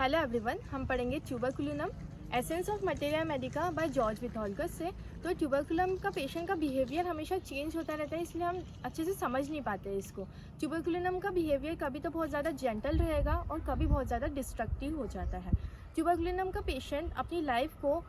Hello everyone, हम पढ़ेंगे tuberculinum essence of materia medica by George Vithoulkas से। तो ट्यूबरकुलम का पेशेंट का बिहेवियर हमेशा चेंज होता रहता है, इसलिए हम अच्छे से समझ नहीं पाते हैं इसको। ट्यूबरकुलिनम का बिहेवियर कभी तो बहुत ज़्यादा जेंटल रहेगा और कभी बहुत ज़्यादा डिस्ट्रक्टिव हो जाता है। ट्यूबरकुलिनम का पेशेंट अपनी लाइफ को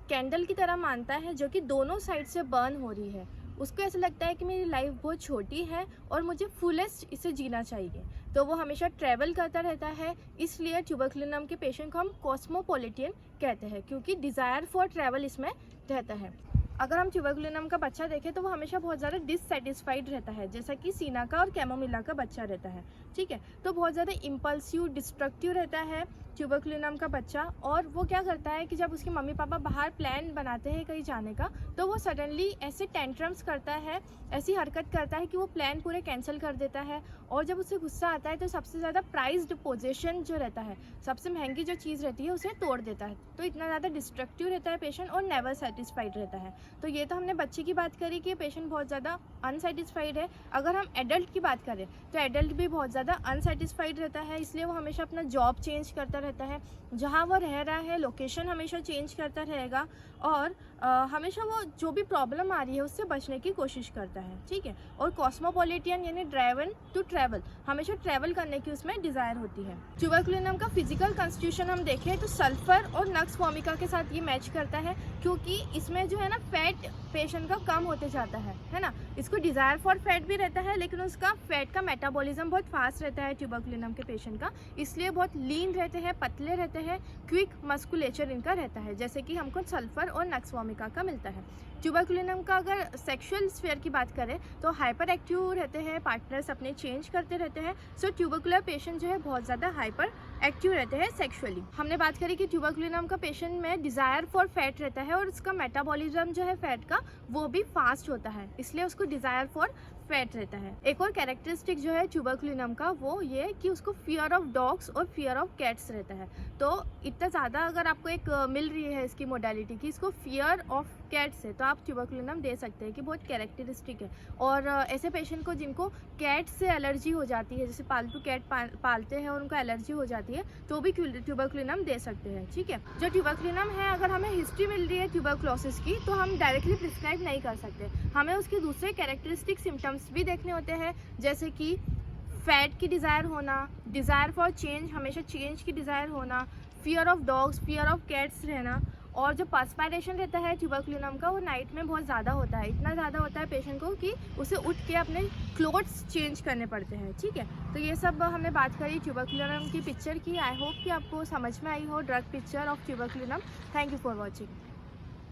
कैंडल की तरह मानता है जो कि दोनों साइड से बर्न हो रही है। उसको ऐसा लगता है कि मेरी लाइफ बहुत छोटी है और मुझे फुलेस्ट इसे जीना चाहिए। तो वो हमेशा ट्रैवल करता रहता है, इसलिए ट्यूबरकुलिनम के पेशेंट को हम कॉस्मोपॉलिटियन कहते हैं, क्योंकि डिज़ायर फॉर ट्रैवल इसमें रहता है। अगर हम ट्यूबरकुलिनम का बच्चा देखें तो वो हमेशा बहुत ज़्यादा डिससेटिस्फाइड रहता है, जैसा कि सीना का और कैमोमिला का बच्चा रहता है। ठीक है, तो बहुत ज़्यादा इम्पल्सिव डिस्ट्रक्टिव रहता है ट्यूबरकुलिनम का बच्चा। और वो क्या करता है कि जब उसके मम्मी पापा बाहर प्लान बनाते हैं कहीं जाने का, तो वो सडनली ऐसे टेंट्रम्स करता है, ऐसी हरकत करता है कि वो प्लान पूरे कैंसिल कर देता है। और जब उसे गुस्सा आता है तो सबसे ज़्यादा प्राइज्ड पोजीशन जो रहता है, सबसे महंगी जो चीज़ रहती है, उसे तोड़ देता है। तो इतना ज़्यादा डिस्ट्रक्टिव रहता है पेशेंट और नेवर सेटिस्फाइड रहता है। तो ये तो हमने बच्चे की बात करी कि पेशेंट बहुत ज़्यादा अनसेटिस्फाइड है। अगर हम एडल्ट की बात करें तो एडल्ट भी बहुत ज़्यादा अनसेटिस्फाइड रहता है, इसलिए वो हमेशा अपना जॉब चेंज करता रहता है, जहाँ वो रह रहा है लोकेशन हमेशा चेंज करता रहेगा और हमेशा वो जो भी प्रॉब्लम आ रही है उससे बचने की कोशिश करता है। ठीक है, और कॉस्मोपॉलिटियन यानी ड्राइवन टू ट्रैवल, हमेशा ट्रैवल करने की उसमें डिज़ायर होती है। ट्यूबरकुलिनम का फिजिकल कंस्टिट्यूशन हम देखें तो सल्फर और नक्स वोमिका के साथ ये मैच करता है, क्योंकि इसमें जो है ना फैट पेशेंट का कम होते जाता है ना। इसको डिज़ायर फॉर फैट भी रहता है, लेकिन उसका फैट का मेटाबॉलिज्म बहुत फास्ट रहता है ट्यूबरकुलिनम के पेशेंट का, इसलिए बहुत लीन रहते हैं, पतले रहते हैं, क्विक मस्कुलेचर इनका रहता है, जैसे कि हमको सल्फर और नक्स वोमिका का मिलता है। ट्यूबरकुलिनम का अगर सेक्सुअल स्फीयर की बात करें तो हाइपर एक्टिव रहते हैं, पार्टनर्स अपने चेंज करते रहते हैं। सो ट्यूबरकुलर पेशेंट जो है बहुत ज़्यादा हाइपर एक्टिव रहते हैं सेक्सुअली। हमने बात करी कि ट्यूबरकुलिनम का पेशेंट में डिज़ायर फॉर फैट रहता है और उसका मेटाबॉलिज्म जो है फैट का वो भी फास्ट होता है, इसलिए उसको डिज़ायर फॉर फैट रहता है। एक और कैरेक्टरिस्टिक जो है ट्यूबरकुलिनम का वो ये कि उसको फियर ऑफ डॉग्स और फियर ऑफ कैट्स रहता है। तो इतना ज़्यादा अगर आपको एक मिल रही है इसकी मोडालिटी की, इसको फियर ऑफ कैट्स है, तो आप ट्यूबरकुलिनम दे सकते हैं कि बहुत कैरेक्टरिस्टिक है। और ऐसे पेशेंट को जिनको कैट से एलर्जी हो जाती है, जैसे पालतू कैट पालते हैं और उनको एलर्जी हो जाती है, तो भी ट्यूबरकुलिनम दे सकते हैं। ठीक है, जो ट्यूबरकुलिनम है, अगर हमें हिस्ट्री मिल रही है ट्यूबरकुलोसिस की तो हम डायरेक्टली प्रिस्क्राइब नहीं कर सकते, हमें उसके दूसरे कैरेक्टरिस्टिक सिम्टम्स भी देखने होते हैं, जैसे कि फैट की डिज़ायर होना, डिज़ायर फॉर चेंज, हमेशा चेंज की डिज़ायर होना, fear of dogs, fear of cats रहना। और जो पर्सपायरेशन रहता है ट्यूबरकुलिनम का वो नाइट में बहुत ज़्यादा होता है, इतना ज़्यादा होता है पेशेंट को कि उसे उठ के अपने क्लोथ्स चेंज करने पड़ते हैं। ठीक है, तो ये सब हमने बात करी ट्यूबरकुलिनम की पिक्चर की। आई होप कि आपको समझ में आई हो drug picture of tuberculinum. Thank you for watching.